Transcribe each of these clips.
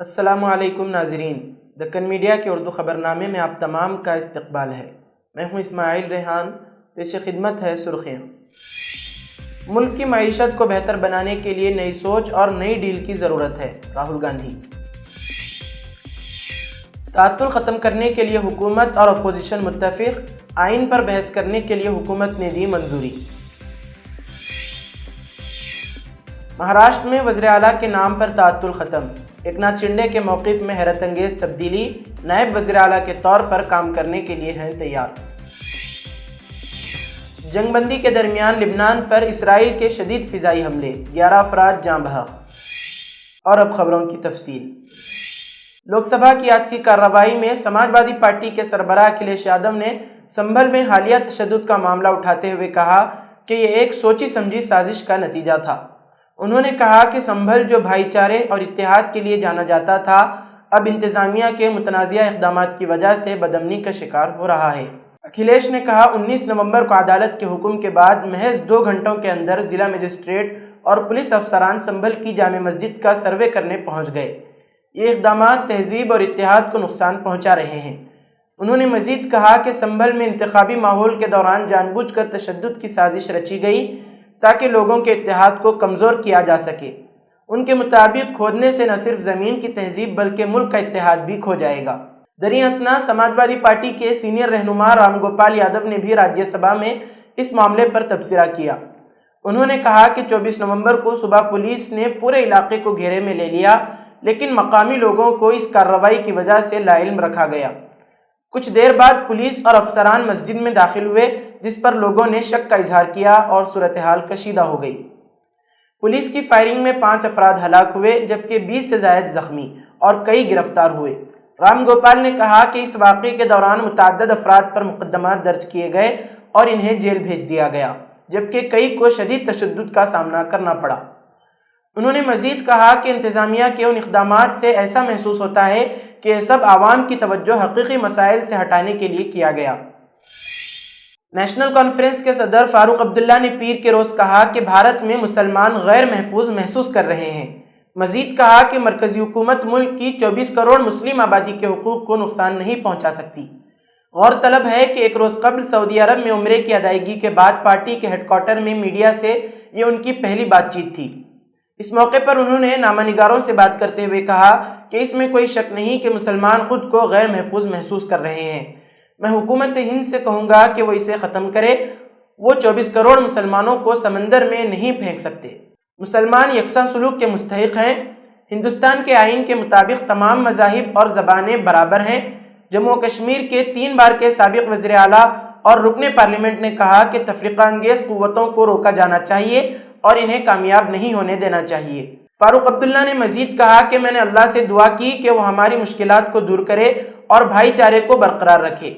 السلام علیکم ناظرین، دکن میڈیا کے اردو خبرنامے میں آپ تمام کا استقبال ہے۔ میں ہوں اسماعیل ریحان۔ پیش خدمت ہے سرخیاں۔ ملک کی معیشت کو بہتر بنانے کے لیے نئی سوچ اور نئی ڈیل کی ضرورت ہے، راہل گاندھی۔ تعطل ختم کرنے کے لیے حکومت اور اپوزیشن متفق، آئین پر بحث کرنے کے لیے حکومت نے دی منظوری۔ مہاراشٹر میں وزیر اعلیٰ کے نام پر تعطل ختم، ایکناتھ شنڈے کے موقف میں حیرت انگیز تبدیلی، نائب وزیر اعلیٰ کے طور پر کام کرنے کے لیے ہیں تیار۔ جنگ بندی کے درمیان لبنان پر اسرائیل کے شدید فضائی حملے، 11 افراد جاں بحق۔ اور اب خبروں کی تفصیل۔ لوک سبھا کی آج کی کارروائی میں سماج وادی پارٹی کے سربراہ اکھلیش یادو نے سنبھل میں حالیہ تشدد کا معاملہ اٹھاتے ہوئے کہا کہ یہ ایک سوچی سمجھی سازش کا نتیجہ تھا۔ انہوں نے کہا کہ سنبھل جو بھائی چارے اور اتحاد کے لیے جانا جاتا تھا، اب انتظامیہ کے متنازعہ اقدامات کی وجہ سے بدامنی کا شکار ہو رہا ہے۔ اکھلیش نے کہا 19 نومبر کو عدالت کے حکم کے بعد محض 2 گھنٹوں کے اندر ضلع مجسٹریٹ اور پولیس افسران سنبھل کی جامع مسجد کا سروے کرنے پہنچ گئے۔ یہ اقدامات تہذیب اور اتحاد کو نقصان پہنچا رہے ہیں۔ انہوں نے مزید کہا کہ سنبھل میں انتخابی ماحول کے دوران جان بوجھ کر تشدد کی سازش رچی گئی تاکہ لوگوں کے اتحاد کو کمزور کیا جا سکے۔ ان کے مطابق کھودنے سے نہ صرف زمین کی تہذیب بلکہ ملک کا اتحاد بھی کھو جائے گا۔ دریں اثنا سماج وادی پارٹی کے سینئر رہنما رام گوپال یادو نے بھی راجیہ سبھا میں اس معاملے پر تبصرہ کیا۔ انہوں نے کہا کہ 24 نومبر کو صبح پولیس نے پورے علاقے کو گھیرے میں لے لیا، لیکن مقامی لوگوں کو اس کارروائی کی وجہ سے لاعلم رکھا گیا۔ کچھ دیر بعد پولیس اور افسران مسجد میں داخل ہوئے، جس پر لوگوں نے شک کا اظہار کیا اور صورتحال کشیدہ ہو گئی۔ پولیس کی فائرنگ میں 5 افراد ہلاک ہوئے جبکہ 20 سے زائد زخمی اور کئی گرفتار ہوئے۔ رام گوپال نے کہا کہ اس واقعے کے دوران متعدد افراد پر مقدمات درج کیے گئے اور انہیں جیل بھیج دیا گیا، جبکہ کئی کو شدید تشدد کا سامنا کرنا پڑا۔ انہوں نے مزید کہا کہ انتظامیہ کے ان اقدامات سے ایسا محسوس ہوتا ہے کہ یہ سب عوام کی توجہ حقیقی مسائل سے ہٹانے کے لیے کیا گیا۔ نیشنل کانفرنس کے صدر فاروق عبداللہ نے پیر کے روز کہا کہ بھارت میں مسلمان غیر محفوظ محسوس کر رہے ہیں۔ مزید کہا کہ مرکزی حکومت ملک کی 24 کروڑ مسلم آبادی کے حقوق کو نقصان نہیں پہنچا سکتی۔ غور طلب ہے کہ ایک روز قبل سعودی عرب میں عمرے کی ادائیگی کے بعد پارٹی کے ہیڈ کوارٹر میں میڈیا سے یہ ان کی پہلی بات چیت تھی۔ اس موقع پر انہوں نے نامہ نگاروں سے بات کرتے ہوئے کہا کہ اس میں کوئی شک نہیں کہ مسلمان خود کو غیر محفوظ محسوس کر رہے ہیں۔ میں حکومت ہند سے کہوں گا کہ وہ اسے ختم کرے۔ وہ 24 کروڑ مسلمانوں کو سمندر میں نہیں پھینک سکتے۔ مسلمان یکساں سلوک کے مستحق ہیں۔ ہندوستان کے آئین کے مطابق تمام مذاہب اور زبانیں برابر ہیں۔ جموں و کشمیر کے 3 بار کے سابق وزیر اعلیٰ اور رکن پارلیمنٹ نے کہا کہ تفرقہ انگیز قوتوں کو روکا جانا چاہیے اور انہیں کامیاب نہیں ہونے دینا چاہیے۔ فاروق عبداللہ نے مزید کہا کہ میں نے اللہ سے دعا کی کہ وہ ہماری مشکلات کو دور کرے اور بھائی چارے کو برقرار رکھے۔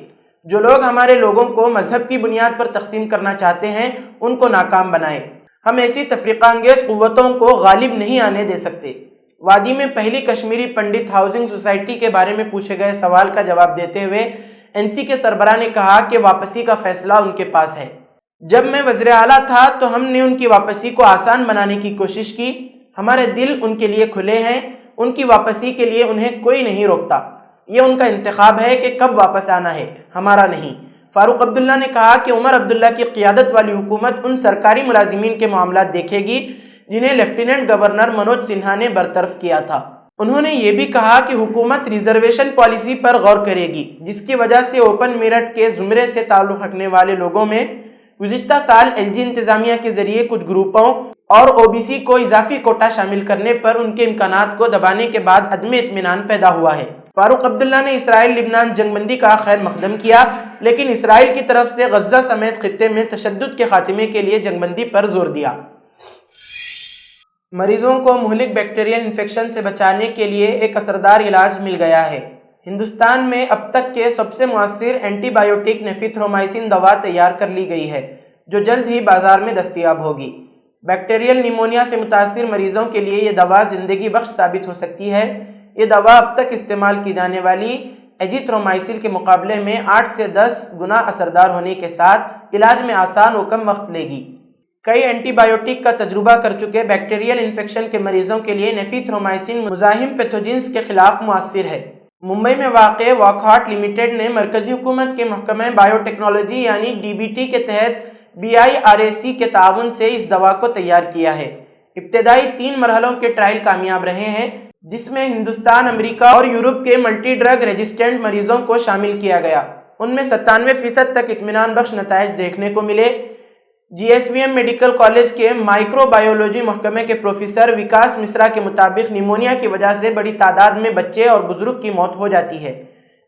جو لوگ ہمارے لوگوں کو مذہب کی بنیاد پر تقسیم کرنا چاہتے ہیں، ان کو ناکام بنائے۔ ہم ایسی تفرقہ انگیز قوتوں کو غالب نہیں آنے دے سکتے۔ وادی میں پہلی کشمیری پنڈت ہاؤسنگ سوسائٹی کے بارے میں پوچھے گئے سوال کا جواب دیتے ہوئے NC کے سربراہ نے کہا کہ واپسی کا فیصلہ ان کے پاس ہے۔ جب میں وزیر اعلیٰ تھا تو ہم نے ان کی واپسی کو آسان بنانے کی کوشش کی۔ ہمارے دل ان کے لیے کھلے ہیں۔ ان کی واپسی کے لیے انہیں کوئی نہیں روکتا۔ یہ ان کا انتخاب ہے کہ کب واپس آنا ہے، ہمارا نہیں۔ فاروق عبداللہ نے کہا کہ عمر عبداللہ کی قیادت والی حکومت ان سرکاری ملازمین کے معاملات دیکھے گی جنہیں لیفٹیننٹ گورنر منوج سنہا نے برطرف کیا تھا۔ انہوں نے یہ بھی کہا کہ حکومت ریزرویشن پالیسی پر غور کرے گی، جس کی وجہ سے اوپن میرٹ کے زمرے سے تعلق رکھنے والے لوگوں میں گزشتہ سال LG انتظامیہ کے ذریعے کچھ گروپوں اور OBC کو اضافی کوٹا شامل کرنے پر ان کے امکانات کو دبانے کے بعد عدم اطمینان پیدا ہوا ہے۔ فاروق عبداللہ نے اسرائیل لبنان جنگ بندی کا خیر مقدم کیا، لیکن اسرائیل کی طرف سے غزہ سمیت خطے میں تشدد کے خاتمے کے لیے جنگ بندی پر زور دیا۔ مریضوں کو مہلک بیکٹیریل انفیکشن سے بچانے کے لیے ایک اثردار علاج مل گیا ہے۔ ہندوستان میں اب تک کے سب سے مؤثر اینٹی بایوٹک نیفیتھرومائسن دوا تیار کر لی گئی ہے، جو جلد ہی بازار میں دستیاب ہوگی۔ بیکٹیریل نیمونیا سے متاثر مریضوں کے لیے یہ دوا زندگی بخش ثابت ہو سکتی ہے۔ یہ دوا اب تک استعمال کی جانے والی ایزیتھرومائسن کے مقابلے میں 8 سے 10 گنا اثردار ہونے کے ساتھ علاج میں آسان و کم وقت لے گی۔ کئی اینٹی بایوٹک کا تجربہ کر چکے بیکٹیریل انفیکشن کے مریضوں کے لیے نیفیتھرومائسن مزاحم پیتھوجنز کے خلاف مؤثر ہے۔ ممبئی میں واقع واکہارٹ لمیٹڈ نے مرکزی حکومت کے محکمہ بائیو ٹیکنالوجی یعنی DBT کے تحت BIRAC کے تعاون سے اس دوا کو تیار کیا ہے۔ ابتدائی 3 مرحلوں کے ٹرائل کامیاب رہے ہیں، جس میں ہندوستان، امریکہ اور یورپ کے ملٹی ڈرگ ریزسٹنٹ مریضوں کو شامل کیا گیا۔ ان میں 97% تک اطمینان بخش نتائج دیکھنے کو ملے۔ GSVM میڈیکل کالج کے مائکرو بایولوجی محکمے کے پروفیسر وکاس مشرا کے مطابق نمونیا کی وجہ سے بڑی تعداد میں بچے اور بزرگ کی موت ہو جاتی ہے۔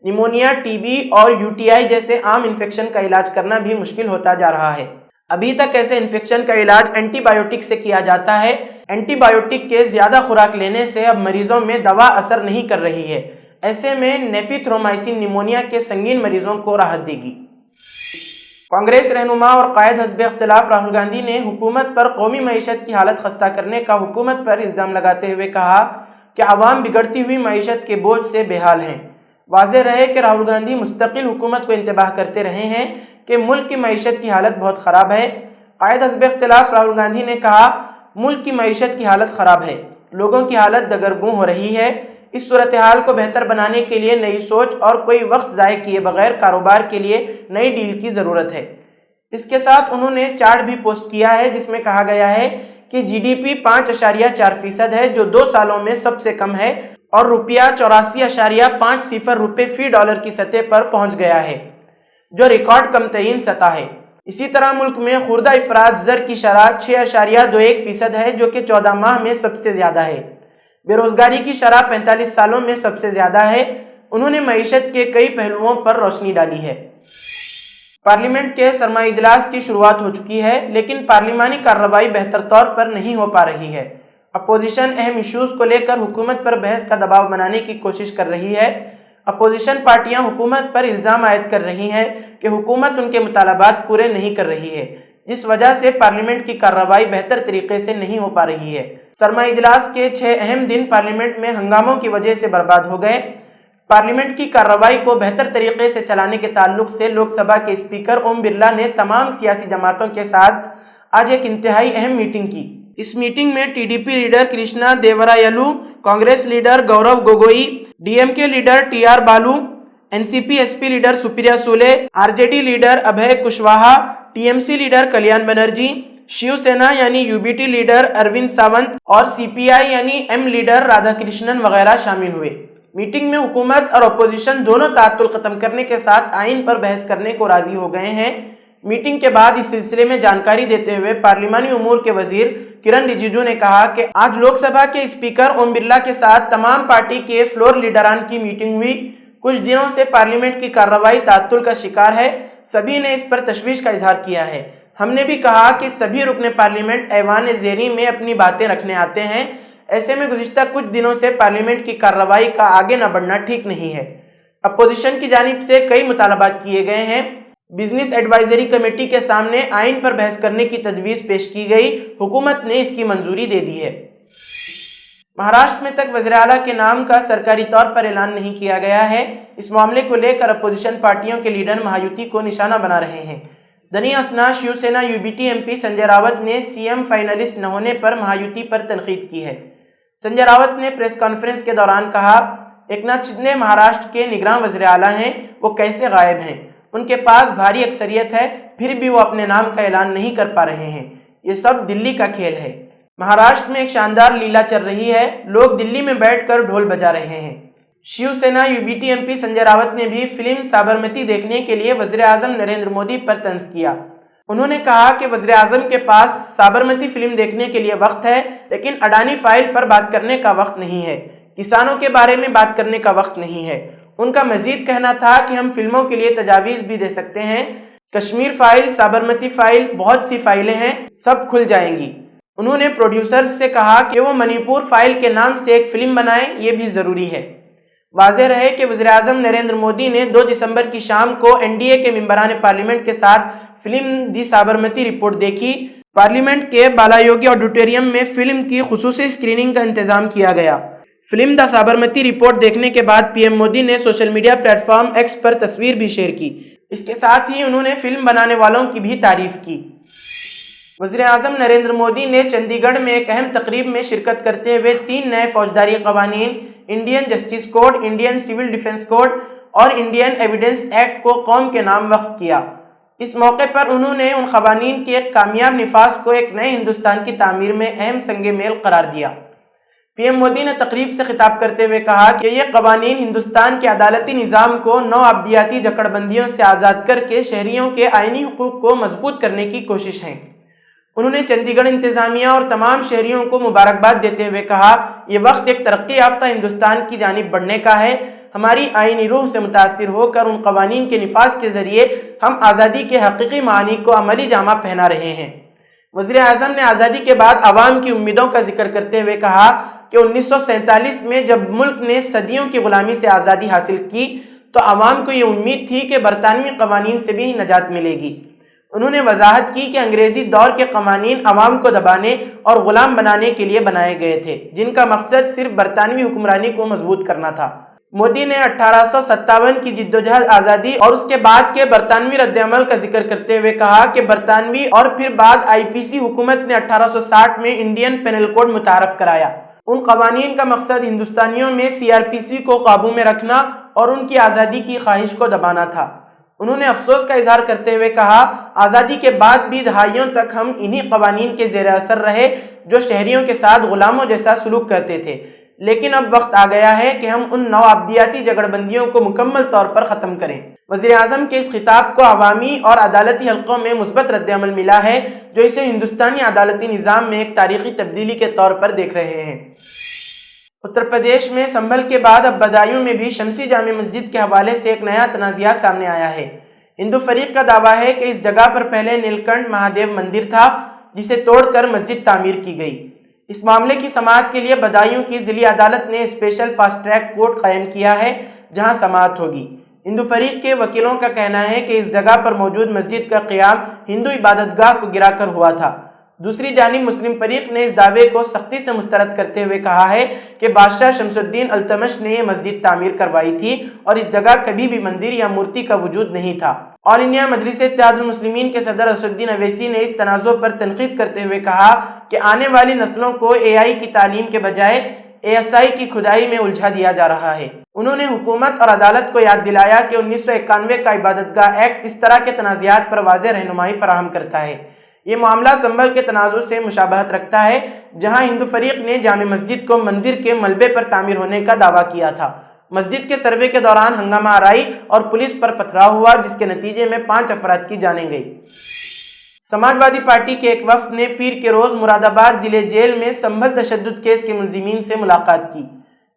نمونیا، TB اور UTI جیسے عام انفیکشن کا علاج کرنا بھی مشکل ہوتا جا رہا ہے۔ ابھی تک ایسے انفیکشن کا علاج اینٹی بایوٹک سے کیا جاتا ہے۔ اینٹی بایوٹک کے زیادہ خوراک لینے سے اب مریضوں میں دوا اثر نہیں کر رہی ہے۔ ایسے میں نیفیتھرومائسن نمونیا کے سنگین مریضوں کو راحت دے گی۔ کانگریس رہنما اور قائد حزب اختلاف راہل گاندھی نے حکومت پر قومی معیشت کی حالت خستہ کرنے کا حکومت پر الزام لگاتے ہوئے کہا کہ عوام بگڑتی ہوئی معیشت کے بوجھ سے بے حال ہیں۔ واضح رہے کہ راہل گاندھی مستقل حکومت کو انتباہ کرتے رہے ہیں کہ ملک کی معیشت کی حالت بہت خراب ہے۔ قائد حزب اختلاف راہل گاندھی نے کہا، ملک کی معیشت کی حالت خراب ہے، لوگوں کی حالت دگرگوں ہو رہی ہے۔ اس صورتحال کو بہتر بنانے کے لیے نئی سوچ اور کوئی وقت ضائع کیے بغیر کاروبار کے لیے نئی ڈیل کی ضرورت ہے۔ اس کے ساتھ انہوں نے چارٹ بھی پوسٹ کیا ہے جس میں کہا گیا ہے کہ GDP 5.4% ہے، جو 2 سالوں میں سب سے کم ہے، اور روپیہ 84.50 روپے فی ڈالر کی سطح پر پہنچ گیا ہے، جو ریکارڈ کم ترین سطح ہے۔ اسی طرح ملک میں خوردہ افراط زر کی شرح 6.21% ہے، جو کہ 14 ماہ میں سب سے زیادہ ہے۔ بے روزگاری کی شرح 45 سالوں میں سب سے زیادہ ہے۔ انہوں نے معیشت کے کئی پہلوؤں پر روشنی ڈالی ہے۔ پارلیمنٹ کے سرمائی اجلاس کی شروعات ہو چکی ہے، لیکن پارلیمانی کارروائی بہتر طور پر نہیں ہو پا رہی ہے۔ اپوزیشن اہم ایشوز کو لے کر حکومت پر بحث کا دباؤ بنانے کی کوشش کر رہی ہے۔ اپوزیشن پارٹیاں حکومت پر الزام عائد کر رہی ہیں کہ حکومت ان کے مطالبات پورے نہیں کر رہی ہے، جس وجہ سے پارلیمنٹ کی کارروائی بہتر طریقے سے نہیں ہو پا رہی ہے۔ سرمائی اجلاس کے 6 اہم دن پارلیمنٹ میں ہنگاموں کی وجہ سے برباد ہو گئے۔ پارلیمنٹ کی کارروائی کو بہتر طریقے سے چلانے کے تعلق سے لوک سبھا کے اسپیکر اوم برلا نے تمام سیاسی جماعتوں کے ساتھ آج ایک انتہائی اہم میٹنگ کی۔ اس میٹنگ میں TDP leader Krishna Devarayalu, Congress leader Gaurav Gogoi, DMK leader TR Baalu, NCP SP leader Supriya Sule, RJD leader Abhay Kushwaha, TMC leader Kalyan Banerjee, Shiv Sena یعنی UBT لیڈر اروند ساونت اور CPI یعنی M لیڈر رادھا کرشنن وغیرہ شامل ہوئے۔ میٹنگ میں حکومت اور اپوزیشن دونوں تعطل ختم کرنے کے ساتھ آئین پر بحث کرنے کو راضی ہو گئے ہیں۔ میٹنگ کے بعد اس سلسلے میں جانکاری دیتے ہوئے پارلیمانی امور کے وزیر کرن رجیجو نے کہا کہ آج لوک سبھا کے اسپیکر اوم برلا کے ساتھ تمام پارٹی کے فلور لیڈران کی میٹنگ ہوئی۔ کچھ دنوں سے پارلیمنٹ کی کارروائی تعطل کا شکار ہے، سبھی نے اس پر تشویش کا اظہار کیا ہے۔ ہم نے بھی کہا کہ سبھی رکن پارلیمنٹ ایوان زیریں میں اپنی باتیں رکھنے آتے ہیں، ایسے میں گزشتہ کچھ دنوں سے پارلیمنٹ کی کارروائی کا آگے نہ بڑھنا ٹھیک نہیں ہے۔ اپوزیشن کی جانب سے کئی مطالبات کیے گئے ہیں۔ بزنس ایڈوائزری کمیٹی کے سامنے آئین پر بحث کرنے کی تجویز پیش کی گئی، حکومت نے اس کی منظوری دے دی ہے۔ مہاراشٹر میں تک وزیر اعلیٰ کے نام کا سرکاری طور پر اعلان نہیں کیا گیا ہے۔ اس معاملے کو لے کر اپوزیشن پارٹیوں کے لیڈر مہایوتی کو نشانہ بنا رہے ہیں۔ دنی اسنا شیو سینا UBT MP سنجے راوت نے CM فائنلسٹ نہ ہونے پر مہایوتی پر تنقید کی ہے۔ سنجے راوت نے پریس کانفرنس کے دوران کہا، ایکناتھ شندے مہاراشٹر کے نگراں وزیر اعلیٰ ہیں، وہ کیسے غائب ہیں؟ ان کے پاس بھاری اکثریت ہے، پھر بھی وہ اپنے نام کا اعلان نہیں کر پا رہے ہیں۔ یہ سب دلی کا کھیل ہے۔ مہاراشٹر میں ایک شاندار لیلا چل رہی ہے، لوگ دلی میں بیٹھ کر ڈھول بجا رہے ہیں۔ شیو سینا UBT MP سنجے راوت نے بھی فلم سابرمتی دیکھنے کے لیے وزیر اعظم نریندر مودی پر طنز کیا۔ انہوں نے کہا کہ وزیر اعظم کے پاس سابرمتی فلم دیکھنے کے لیے وقت ہے، لیکن اڈانی فائل پر بات کرنے کا وقت نہیں ہے، کسانوں کے بارے میں بات کرنے کا وقت نہیں ہے۔ ان کا مزید کہنا تھا کہ ہم فلموں کے لیے تجاویز بھی دے سکتے ہیں، کشمیر فائل، سابرمتی فائل، بہت سی فائلیں ہیں، سب کھل جائیں گی۔ انہوں نے پروڈیوسرز سے کہا کہ وہ منی پور فائل کے نام سے ایک فلم بنائیں، یہ بھی ضروری ہے۔ واضح رہے کہ وزیر اعظم نریندر مودی نے 2 دسمبر کی شام کو NDA کے ممبران پارلیمنٹ کے ساتھ فلم دی سابرمتی رپورٹ دیکھی۔ پارلیمنٹ کے بالا-یوگی آڈیٹوریم میں فلم کی خصوصی اسکریننگ کا انتظام کیا گیا۔ فلم دا سابرمتی رپورٹ دیکھنے کے بعد PM مودی نے social media plate form X پر تصویر بھی شیئر کی۔ اس کے ساتھ ہی انہوں نے فلم بنانے والوں کی بھی تعریف کی۔ وزیر اعظم نریندر مودی نے چندی گڑھ میں ایک اہم تقریب میں شرکت کرتے ہوئے 3 نئے فوجداری قوانین، Indian justice code, Indian civil defence code اور انڈین ایویڈنس ایکٹ کو قوم کے نام وقف کیا۔ اس موقع پر انہوں نے ان قوانین کے ایک کامیاب نفاذ کو ایک نئے ہندوستان کی تعمیر میں اہم سنگ میل قرار دیا۔ پی ایم مودی نے تقریب سے خطاب کرتے ہوئے کہا کہ یہ قوانین ہندوستان کے عدالتی نظام کو نو ابدیاتی جکڑ بندیوں سے آزاد کر کے شہریوں کے آئینی حقوق کو مضبوط کرنے کی کوشش ہیں۔ انہوں نے چندی گڑھ انتظامیہ اور تمام شہریوں کو مبارکباد دیتے ہوئے کہا، یہ وقت ایک ترقی یافتہ ہندوستان کی جانب بڑھنے کا ہے۔ ہماری آئینی روح سے متاثر ہو کر ان قوانین کے نفاذ کے ذریعے ہم آزادی کے حقیقی معانی کو عملی جامہ پہنا رہے ہیں۔ وزیر اعظم نے آزادی کے بعد عوام کی امیدوں کا ذکر کرتے ہوئے کہا کہ 1947 میں جب ملک نے صدیوں کی غلامی سے آزادی حاصل کی تو عوام کو یہ امید تھی کہ برطانوی قوانین سے بھی نجات ملے گی۔ انہوں نے وضاحت کی کہ انگریزی دور کے قوانین عوام کو دبانے اور غلام بنانے کے لیے بنائے گئے تھے، جن کا مقصد صرف برطانوی حکمرانی کو مضبوط کرنا تھا۔ مودی نے 1857 کی جدوجہد آزادی اور اس کے بعد کے برطانوی رد عمل کا ذکر کرتے ہوئے کہا کہ برطانوی اور پھر بعد آئی پی سی حکومت نے 1860 میں انڈین پینل کوڈ متعارف کرایا۔ ان قوانین کا مقصد ہندوستانیوں میں سی آر پی سی کو قابو میں رکھنا اور ان کی آزادی کی خواہش کو دبانا تھا۔ انہوں نے افسوس کا اظہار کرتے ہوئے کہا، آزادی کے بعد بھی دہائیوں تک ہم انہی قوانین کے زیر اثر رہے جو شہریوں کے ساتھ غلاموں جیسا سلوک کرتے تھے، لیکن اب وقت آ گیا ہے کہ ہم ان نو ابدیاتی جگڑ بندیوں کو مکمل طور پر ختم کریں۔ وزیر اعظم کے اس خطاب کو عوامی اور عدالتی حلقوں میں مثبت رد عمل ملا ہے، جو اسے ہندوستانی عدالتی نظام میں ایک تاریخی تبدیلی کے طور پر دیکھ رہے ہیں۔ اتر پردیش میں سنبھل کے بعد اب بدایوں میں بھی شمسی جامع مسجد کے حوالے سے ایک نیا تنازعہ سامنے آیا ہے۔ ہندو فریق کا دعویٰ ہے کہ اس جگہ پر پہلے نیلکنٹھ مہادیو مندر تھا، جسے توڑ کر مسجد تعمیر کی گئی۔ اس معاملے کی سماعت کے لیے بدایوں کی ضلعی عدالت نے اسپیشل فاسٹ ٹریک کورٹ قائم کیا ہے، جہاں سماعت ہوگی۔ ہندو فریق کے وکیلوں کا کہنا ہے کہ اس جگہ پر موجود مسجد کا قیام ہندو عبادت گاہ کو گرا کر ہوا تھا۔ دوسری جانب مسلم فریق نے اس دعوے کو سختی سے مسترد کرتے ہوئے کہا ہے کہ بادشاہ شمس الدین التمش نے یہ مسجد تعمیر کروائی تھی اور اس جگہ کبھی بھی مندر یا مورتی کا وجود نہیں تھا۔ آل انڈیا مجلس اتحاد المسلمین کے صدر اسد الدین اویسی نے اس تنازع پر تنقید کرتے ہوئے کہا کہ آنے والی نسلوں کو اے آئی کی تعلیم کے بجائے اے ایس آئی کی کھدائی میں الجھا دیا جا رہا ہے۔ انہوں نے حکومت اور عدالت کو یاد دلایا کہ 1991 کا عبادت گاہ ایکٹ اس طرح کے تنازعات پر واضح رہنمائی فراہم کرتا ہے۔ یہ معاملہ سنبھل کے تنازع سے مشابہت رکھتا ہے، جہاں ہندو فریق نے جامع مسجد کو مندر کے ملبے پر تعمیر ہونے کا دعویٰ کیا تھا۔ مسجد کے سروے کے دوران ہنگامہ آرائی اور پولیس پر پتھراؤ ہوا، جس کے نتیجے میں 5 افراد کی جانیں گئی۔ سماج وادی پارٹی کے ایک وفد نے پیر کے روز مراد آباد ضلع جیل میں سنبھل تشدد کیس کے ملزمین سے ملاقات کی۔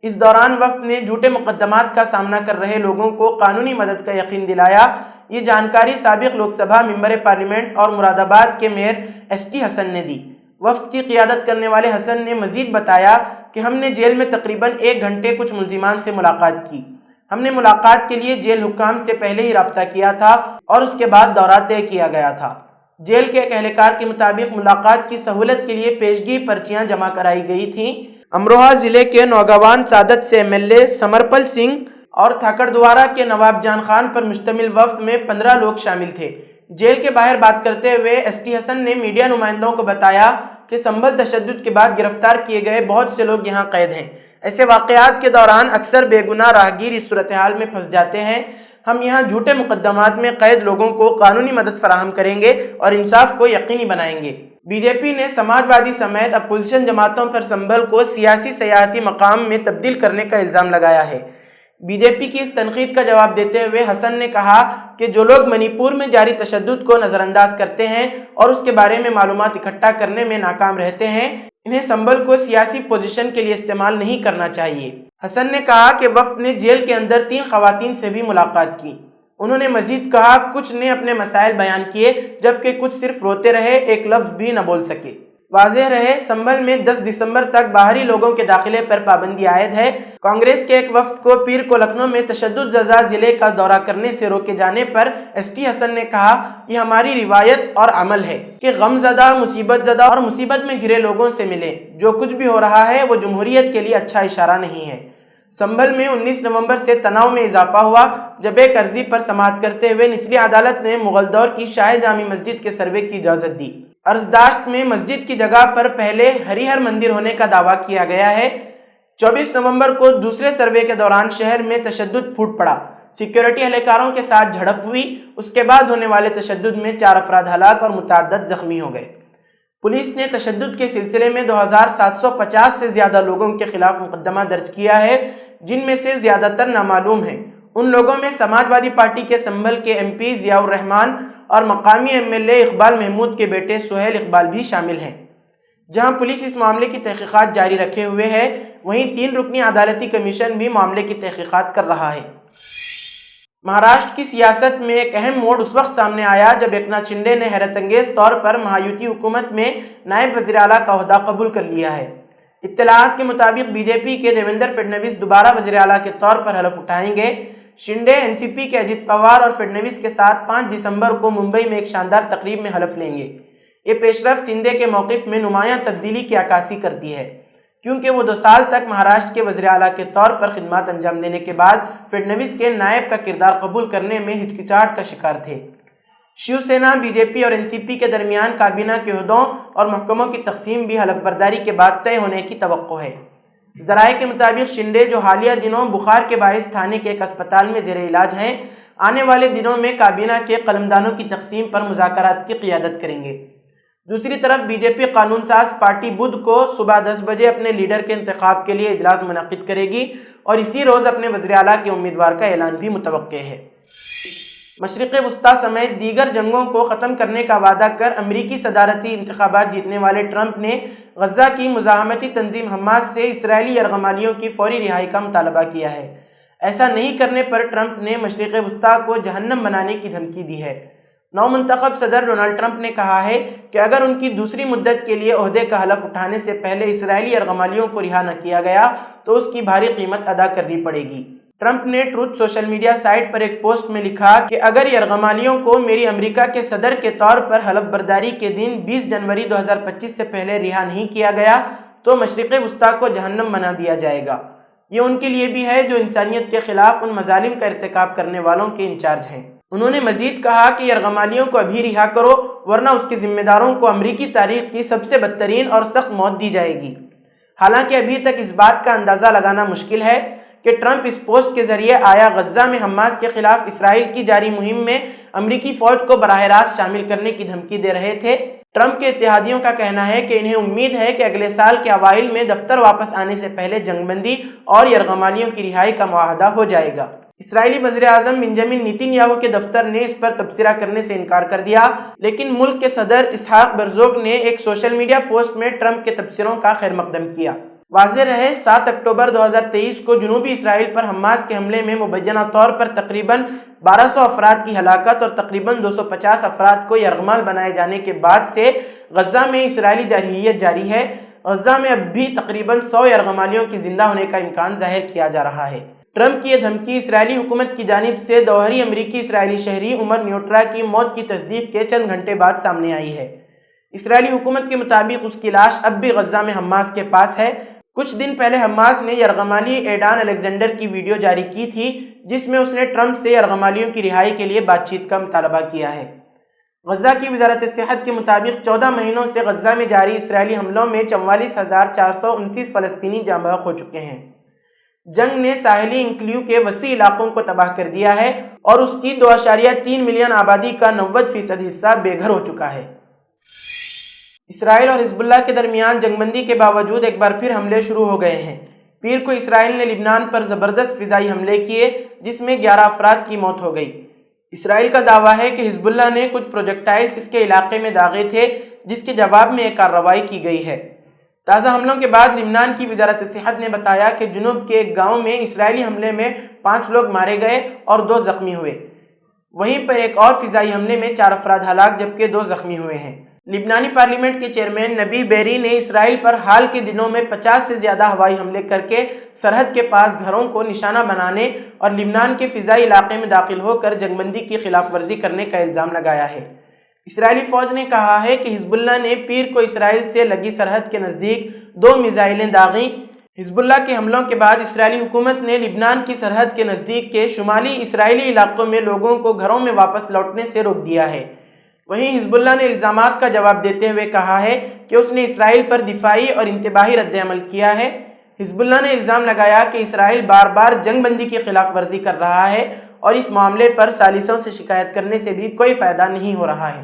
اس دوران وفد نے جھوٹے مقدمات کا سامنا کر رہے لوگوں کو قانونی مدد کا یقین دلایا۔ یہ جانکاری سابق لوک سبھا ممبر پارلیمنٹ اور مراد آباد کے میئر ایس ٹی حسن نے دی۔ وفد کی قیادت کرنے والے حسن نے مزید بتایا کہ ہم نے جیل میں تقریباً 1 گھنٹے کچھ ملزمان سے ملاقات کی۔ ہم نے ملاقات کے لیے جیل حکام سے پہلے ہی رابطہ کیا تھا اور اس کے بعد دورہ طے کیا گیا تھا۔ جیل کے ایک اہلکار کے مطابق ملاقات کی سہولت کے لیے پیشگی پرچیاں جمع کرائی گئی تھیں۔ امروہہ ضلع کے نوگوان سعادت سے ایم ایل اے سمرپل سنگھ اور تھاکڑدوارا کے نواب جان خان پر مشتمل وفد میں 15 لوگ شامل تھے۔ جیل کے باہر بات کرتے ہوئے ایس ٹی حسن نے میڈیا نمائندوں کو بتایا کہ سنبھل تشدد کے بعد گرفتار کیے گئے بہت سے لوگ یہاں قید ہیں۔ ایسے واقعات کے دوران اکثر بے گناہ راہگیر اس صورتحال میں پھنس جاتے ہیں۔ ہم یہاں جھوٹے مقدمات میں قید لوگوں کو قانونی مدد فراہم کریں گے اور انصاف کو یقینی بنائیں گے۔ بی جے پی نے سماج وادی سمیت اپوزیشن جماعتوں پر سنبھل کو سیاسی سیاحتی مقام میں تبدیل کرنے کا الزام لگایا ہے۔ بی جے پی کی اس تنقید کا جواب دیتے ہوئے حسن نے کہا کہ جو لوگ منی پور میں جاری تشدد کو نظر انداز کرتے ہیں اور اس کے بارے میں معلومات اکٹھا کرنے میں ناکام رہتے ہیں، انہیں سنبھل کو سیاسی پوزیشن کے لیے استعمال نہیں کرنا چاہیے۔ حسن نے کہا کہ وفد نے جیل کے اندر 3 خواتین سے بھی ملاقات کی۔ انہوں نے مزید کہا کچھ نے اپنے مسائل بیان کیے جبکہ کچھ صرف روتے رہے، ایک لفظ بھی نہ بول سکے۔ واضح رہے سنبھل میں 10 دسمبر تک باہری لوگوں کے داخلے پر پابندی عائد ہے۔ کانگریس کے ایک وفد کو پیر کو لکھنؤ میں تشدد زدہ ضلع کا دورہ کرنے سے روکے جانے پر ایس ٹی حسن نے کہا یہ ہماری روایت اور عمل ہے کہ غم زدہ، مصیبت زدہ اور مصیبت میں گھرے لوگوں سے ملیں۔ جو کچھ بھی ہو رہا ہے وہ جمہوریت کے لیے اچھا اشارہ نہیں ہے۔ سنبھل میں 19 نومبر سے تناؤ میں اضافہ ہوا جب ایک عرضی پر سماعت کرتے ہوئے نچلی عدالت نے مغل دور کی شاہ جامع مسجد کے سروے کی اجازت دی۔ ارزداشت میں مسجد کی جگہ پر پہلے ہری ہر مندر ہونے کا دعویٰ کیا گیا ہے۔ 24 نومبر کو دوسرے سروے کے دوران شہر میں تشدد پھوٹ پڑا، سیکیورٹی اہلکاروں کے ساتھ جھڑپ ہوئی۔ اس کے بعد ہونے والے تشدد میں 4 افراد ہلاک اور متعدد زخمی ہو گئے۔ پولیس نے تشدد کے سلسلے میں 2750 سے زیادہ لوگوں کے خلاف مقدمہ درج کیا ہے، جن میں سے زیادہ تر نامعلوم ہیں۔ ان لوگوں میں سماج وادی پارٹی کے سنبھل کے ایم پی ضیاء الرحمان اور مقامی M L A Iqbal Mahmood کے بیٹے سہیل اقبال بھی شامل ہیں۔ جہاں پولیس اس معاملے کی تحقیقات جاری رکھے ہوئے ہے، وہیں 3 رکنی عدالتی کمیشن بھی معاملے کی تحقیقات کر رہا ہے۔ مہاراشٹر کی سیاست میں ایک اہم موڑ اس وقت سامنے آیا جب ایکناتھ شنڈے نے حیرت انگیز طور پر مہایوتی حکومت میں نائب وزیر اعلیٰ کا عہدہ قبول کر لیا ہے۔ اطلاعات کے مطابق بی جے پی کے دیویندر فڈنویس دوبارہ وزیر اعلیٰ کے طور پر حلف اٹھائیں گے۔ شنڈے این سی پی کے اجیت پوار اور فڈنویس کے ساتھ 5 دسمبر کو ممبئی میں ایک شاندار تقریب میں حلف لیں گے۔ یہ پیش رفت شنڈے کے موقف میں نمایاں تبدیلی کی عکاسی کرتی ہے، کیونکہ وہ 2 سال تک مہاراشٹر کے وزیر اعلیٰ کے طور پر خدمات انجام دینے کے بعد فڈنویس کے نائب کا کردار قبول کرنے میں ہچکچاہٹ کا شکار تھے۔ شیو سینا، بی جے پی اور این سی پی کے درمیان کابینہ کے عہدوں اور محکموں کی تقسیم بھی حلف برداری کے بعد طے ہونے کی توقع ہے۔ ذرائع کے مطابق شنڈے، جو حالیہ دنوں بخار کے باعث تھانے کے ایک اسپتال میں زیر علاج ہیں، آنے والے دنوں میں کابینہ کے قلمدانوں کی تقسیم پر مذاکرات کی قیادت کریں گے۔ دوسری طرف بی جے پی قانون ساز پارٹی بدھ کو صبح 10 بجے اپنے لیڈر کے انتخاب کے لیے اجلاس منعقد کرے گی اور اسی روز اپنے وزیر اعلیٰ کے امیدوار کا اعلان بھی متوقع ہے۔ مشرق وسطیٰ سمیت دیگر جنگوں کو ختم کرنے کا وعدہ کر امریکی صدارتی انتخابات جیتنے والے ٹرمپ نے غزہ کی مزاحمتی تنظیم حماس سے اسرائیلی یرغمالیوں کی فوری رہائی کا مطالبہ کیا ہے۔ ایسا نہیں کرنے پر ٹرمپ نے مشرق وسطیٰ کو جہنم بنانے کی دھمکی دی ہے۔ نو منتخب صدر ڈونلڈ ٹرمپ نے کہا ہے کہ اگر ان کی دوسری مدت کے لیے عہدے کا حلف اٹھانے سے پہلے اسرائیلی یرغمالیوں کو رہا نہ کیا گیا تو اس کی بھاری قیمت ادا کرنی پڑے گی۔ ٹرمپ نے ٹروتھ سوشل میڈیا سائٹ پر ایک پوسٹ میں لکھا کہ اگر یرغمالیوں کو میری امریکہ کے صدر کے طور پر حلف برداری کے دن 20 جنوری 2025 سے پہلے رہا نہیں کیا گیا تو مشرق وسطیٰ کو جہنم بنا دیا جائے گا۔ یہ ان کے لیے بھی ہے جو انسانیت کے خلاف ان مظالم کا ارتکاب کرنے والوں کے انچارج ہیں۔ انہوں نے مزید کہا کہ یرغمالیوں کو ابھی رہا کرو ورنہ اس کے ذمہ داروں کو امریکی تاریخ کی سب سے بدترین اور سخت موت دی جائے گی۔ حالانکہ ابھی تک اس بات کا اندازہ لگانا مشکل ہے کہ ٹرمپ اس پوسٹ کے ذریعے آیا غزہ میں حماس کے خلاف اسرائیل کی جاری مہم میں امریکی فوج کو براہ راست شامل کرنے کی دھمکی دے رہے تھے۔ ٹرمپ کے اتحادیوں کا کہنا ہے کہ انہیں امید ہے کہ اگلے سال کے اوائل میں دفتر واپس آنے سے پہلے جنگ بندی اور یرغمالیوں کی رہائی کا معاہدہ ہو جائے گا۔ اسرائیلی وزیر اعظم بنجامن نیتن یاہو کے دفتر نے اس پر تبصرہ کرنے سے انکار کر دیا، لیکن ملک کے صدر اسحاق برزوگ نے ایک سوشل میڈیا پوسٹ میں ٹرمپ کے تبصروں کا خیر مقدم کیا۔ واضح رہے 7 اکتوبر 2023 کو جنوبی اسرائیل پر حماس کے حملے میں مبینہ طور پر تقریباً 1200 افراد کی ہلاکت اور تقریباً 250 افراد کو یرغمال بنائے جانے کے بعد سے غزہ میں اسرائیلی جارحیت جاری ہے۔ غزہ میں اب بھی تقریباً 100 یرغمالیوں کی زندہ ہونے کا امکان ظاہر کیا جا رہا ہے۔ ٹرمپ کی یہ دھمکی اسرائیلی حکومت کی جانب سے دوہری امریکی اسرائیلی شہری عمر نیوٹرا کی موت کی تصدیق کے چند گھنٹے بعد سامنے آئی ہے۔ اسرائیلی حکومت کے مطابق اس کی لاش اب بھی غزہ میں حماس کے پاس ہے۔ کچھ دن پہلے حماس نے یرغمالی ایڈان الیگزینڈر کی ویڈیو جاری کی تھی جس میں اس نے ٹرمپ سے یرغمالیوں کی رہائی کے لیے بات چیت کا مطالبہ کیا ہے۔ غزہ کی وزارت صحت کے مطابق 14 مہینوں سے غزہ میں جاری اسرائیلی حملوں میں 44,429 فلسطینی جاں بحق ہو چکے ہیں۔ جنگ نے ساحلی انکلیو کے وسیع علاقوں کو تباہ کر دیا ہے اور اس کی 2.3 ملین آبادی کا 90% حصہ بے گھر ہو چکا ہے۔ اسرائیل اور حزب اللہ کے درمیان جنگ بندی کے باوجود ایک بار پھر حملے شروع ہو گئے ہیں۔ پیر کو اسرائیل نے لبنان پر زبردست فضائی حملے کیے جس میں 11 افراد کی موت ہو گئی۔ اسرائیل کا دعویٰ ہے کہ حزب اللہ نے کچھ پروجیکٹائلز اس کے علاقے میں داغے تھے جس کے جواب میں ایک کارروائی کی گئی ہے۔ تازہ حملوں کے بعد لبنان کی وزارت صحت نے بتایا کہ جنوب کے ایک گاؤں میں اسرائیلی حملے میں 5 لوگ مارے گئے اور 2 زخمی ہوئے۔ وہیں پر ایک اور فضائی حملے میں 4 افراد ہلاک جبکہ 2 زخمی ہوئے ہیں۔ لبنانی پارلیمنٹ کے چیئرمین نبی بیری نے اسرائیل پر حال کے دنوں میں 50 سے زیادہ ہوائی حملے کر کے سرحد کے پاس گھروں کو نشانہ بنانے اور لبنان کے فضائی علاقے میں داخل ہو کر جنگ بندی کی خلاف ورزی کرنے کا الزام لگایا ہے۔ اسرائیلی فوج نے کہا ہے کہ حزب اللہ نے پیر کو اسرائیل سے لگی سرحد کے نزدیک 2 میزائلیں داغیں۔ حزب اللہ کے حملوں کے بعد اسرائیلی حکومت نے لبنان کی سرحد کے نزدیک کے شمالی اسرائیلی علاقوں میں لوگوں کو گھروں میں واپس لوٹنے سے روک دیا ہے۔ وہیں حزب اللہ نے الزامات کا جواب دیتے ہوئے کہا ہے کہ اس نے اسرائیل پر دفاعی اور انتباہی رد عمل کیا ہے۔ حزب اللہ نے الزام لگایا کہ اسرائیل بار بار جنگ بندی کی خلاف ورزی کر رہا ہے اور اس معاملے پر ثالثوں سے شکایت کرنے سے بھی کوئی فائدہ نہیں ہو رہا ہے۔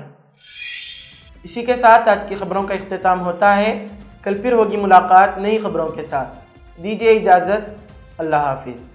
اسی کے ساتھ آج کی خبروں کا اختتام ہوتا ہے۔ کل پھر ہوگی ملاقات نئی خبروں کے ساتھ۔ دیجیے اجازت، اللہ حافظ۔